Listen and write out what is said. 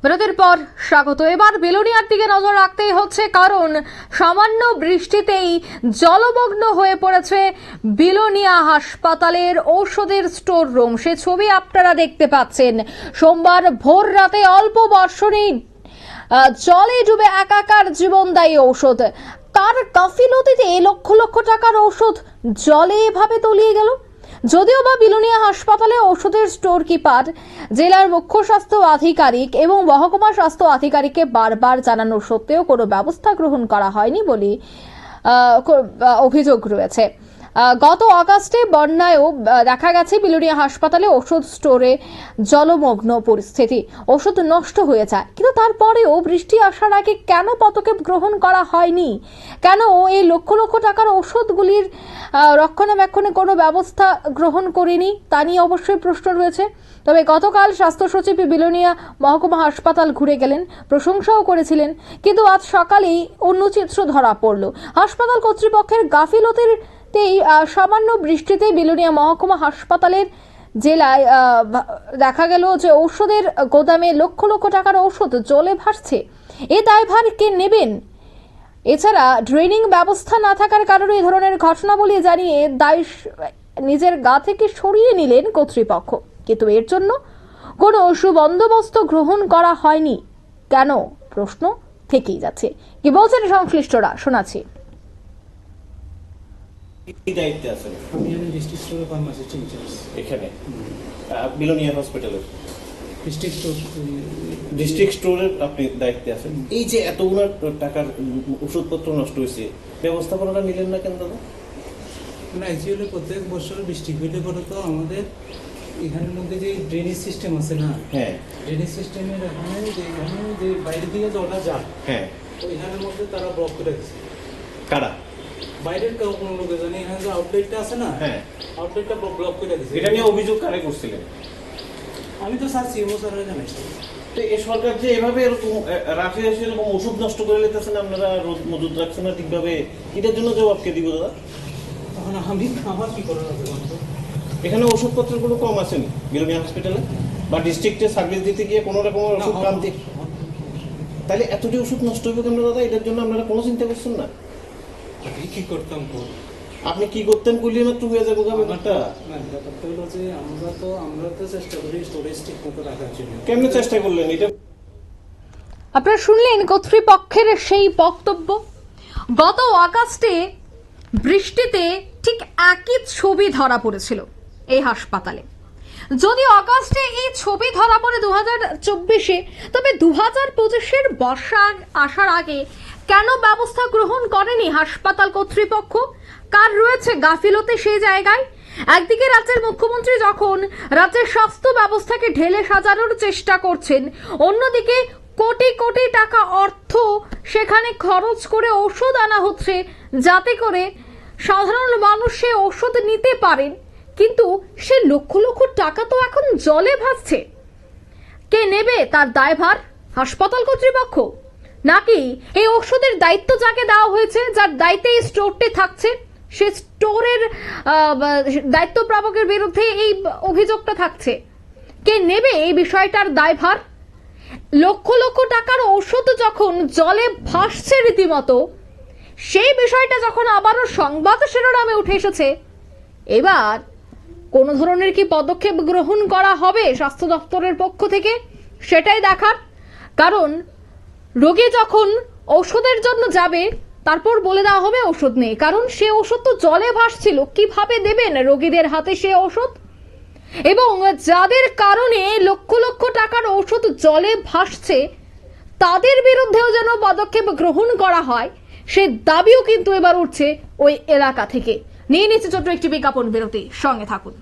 বিরতির পর স্বাগত। এবার বিলোনিয়ার দিকে নজর রাখতেই হচ্ছে, কারণ সামান্য বৃষ্টিতেই জলমগ্ন হয়ে পড়েছে বিলোনিয়া হাসপাতালের ঔষধের স্টোর রুম। সে ছবি আপনারা দেখতে পাচ্ছেন। সোমবার ভোর রাতে অল্প বর্ষণেই জলে ডুবে একাকার জীবনদায়ী ঔষধ। তার গাফিলতিতে লক্ষ লক্ষ টাকার ঔষধ জলে এভাবে তলিয়ে গেল। যদিও বা বিলোনিয়া হাসপাতালে ঔষধের স্টোর কিপার জেলার মুখ্য স্বাস্থ্য আধিকারিক এবং মহকুমা স্বাস্থ্য আধিকারিককে বারবার জানানোর সত্ত্বেও কোনো ব্যবস্থা গ্রহণ করা হয়নি বলে অভিযোগ রয়েছে। গত আগস্টে বন্যায়ও দেখা গেছে বিলোনিয়া হাসপাতালে ওষুধ স্টোরে জলমগ্ন পরিস্থিতি, ওষুধ নষ্ট হয়ে যায়। কিন্তু তারপরেও বৃষ্টি আসার আগে কেন পদক্ষেপ গ্রহণ করা হয়নি? কেন এই লক্ষ লক্ষ টাকার ওষুধগুলির রক্ষণাবেক্ষণে কোনো ব্যবস্থা গ্রহণ করেনি, তা নিয়ে অবশ্যই প্রশ্ন রয়েছে। তবে গতকাল স্বাস্থ্য সচিব বিলোনিয়া মহকুমা হাসপাতাল ঘুরে গেলেন, প্রশংসাও করেছিলেন। কিন্তু আজ সকালেই অন্য চিত্র ধরা পড়ল। হাসপাতাল কর্তৃপক্ষের গাফিলতির সামান্য বৃষ্টিতে বিলোনিয়া মহকুমা হাসপাতালের জেলায় দেখা গেল যে ঔষধের গোদামে লক্ষ লক্ষ টাকার ঔষধ জলে ভাসছে। এ দায়ভার কে নেবেন? এছাড়া ড্রেনিং ব্যবস্থা না থাকার কারণে এই ধরনের ঘটনা বলে জানিয়ে দায় নিজের গা থেকে সরিয়ে নিলেন কর্তৃপক্ষ। কিন্তু এর জন্য কোনো সুবন্দোবস্ত গ্রহণ করা হয়নি কেন, প্রশ্ন থেকেই যাচ্ছে। কি বলছেন সংশ্লিষ্টরা, শোনাচ্ছি। কি দায়িত্বে আছেন? আমি ডিস্ট্রিক্ট স্টোর ফার্মাসিস্ট ইনচার্জ এখানে বিলোনিয়া হসপিটালের ডিস্ট্রিক্ট স্টোরের আপনি দায়িত্বে আছেন। এই যে এতগুলো টাকার ওষুধপত্র নষ্ট হয়েছে, ব্যবস্থাপনাটা নিলেন না কেন দাদা? মানে অ্যাকচুয়ালি প্রত্যেক বছর বৃষ্টি হইলে পরে তো আমাদের এখানের মধ্যে যে ড্রেনেজ সিস্টেম আছে না, হ্যাঁ, ড্রেনেজ সিস্টেমের এখানে যে বাইরে দিকে জলটা যায়, হ্যাঁ, তো এখানের মধ্যে তারা ব্লক করে রাখছে। কারা? বাইরের কেউ কোনো লোকে জানে, এখানে যে আউটলেটটা আছে না, হ্যাঁ, আউটলেটটা ব্লক করে দিচ্ছে। এটা নিয়ে অভিযোগ কারে করছিলেন? আমি তো স্যার সিএমও স্যারের জানাইছি। তো এই সরকার যে এভাবে এরকম রাখে এসে এরকম ওষুধ নষ্ট করে নিতেছেন, আপনারা রোদ মজুদ রাখছেন না ঠিকভাবে, এটার জন্য জবাব কে দিব দাদা? তখন আমার কি করার আছে? এখানে ওষুধপত্রগুলো কম আসেনি বিলোনিয়া হসপিটালে, বা ডিস্ট্রিক্টে সার্ভিস দিতে গিয়ে কোনো রকমের ওষুধ কামতে, তাহলে এতটি ওষুধ নষ্ট হবে কেন দাদা? এটার জন্য আপনারা কোনো চিন্তা করছেন না? কি করতাম? আপনি কি করতেন বললে মাত্র হয়ে যাবো ব্যাপারটা? ব্যাপারটা হলো যে আমরা তো চেষ্টা করি স্টোরেজ ঠিক মতো রাখার জন্য। কেমনে চেষ্টা করলেন এটা? আপনারা শুনলেন কর্তৃপক্ষের সেই বক্তব্য। গত আগস্টে বৃষ্টিতে ঠিক একই ছবি ধরা পড়েছিল এই হাসপাতালে। যদি আগস্টে এই ছবি ধরা পড়ে 2024-এ, তবে 2025-এর বর্ষা আসার আগে কেন ব্যবস্থা গ্রহণ করেনি হাসপাতাল কর্তৃপক্ষ? কার রয়েছে গাফিলতি সেই জায়গায়? একদিকে রাজ্যের মুখ্যমন্ত্রী যখন রাজ্যের স্বাস্থ্য ব্যবস্থাকে ঢেলে সাজানোর চেষ্টা করছেন, অন্যদিকে কোটি কোটি টাকা অর্থ সেখানে খরচ করে ওষুধ আনা হচ্ছে যাতে করে সাধারণ মানুষ সে ওষুধ নিতে পারেন। কিন্তু সে লক্ষ লক্ষ টাকা তো এখন জলে ভাসছে। কে নেবে তার দায়ভার? হাসপাতাল কর্তৃপক্ষ, নাকি এই ওষুধের দায়িত্ব যাকে দেওয়া হয়েছে, যার দায়িত্বে এই স্টোরটি থাকছে, সে স্টোরের দায়িত্ব প্রাপকের বিরুদ্ধে এই অভিযোগটা থাকছে? কে নেবে এই বিষয়টার দায়ভার? লক্ষ লক্ষ টাকার ওষুধ যখন জলে ভাসছে রীতিমতো, সেই বিষয়টা যখন আবারও সংবাদ শিরোনামে উঠে এসেছে, এবার কোন ধরনের কি পদক্ষেপ গ্রহণ করা হবে স্বাস্থ্য দপ্তরের পক্ষ থেকে, সেটাই দেখার। কারণ রোগী যখন ওষুধের জন্য যাবে, তারপর বলে দেওয়া হবে ওষুধ নেই, কারণ সে ওষুধ তো জলে ভাসছিল। কিভাবে দেবেন রোগীদের হাতে সে ওষুধ? এবং যাদের কারণে লক্ষ লক্ষ টাকার ওষুধ জলে ভাসছে, তাদের বিরুদ্ধেও যেন পদক্ষেপ গ্রহণ করা হয়, সে দাবিও কিন্তু এবার উঠছে ওই এলাকা থেকে। নিয়ে নিচ্ছে ছোট্ট একটি বিজ্ঞাপন বিরতি, সঙ্গে থাকুন।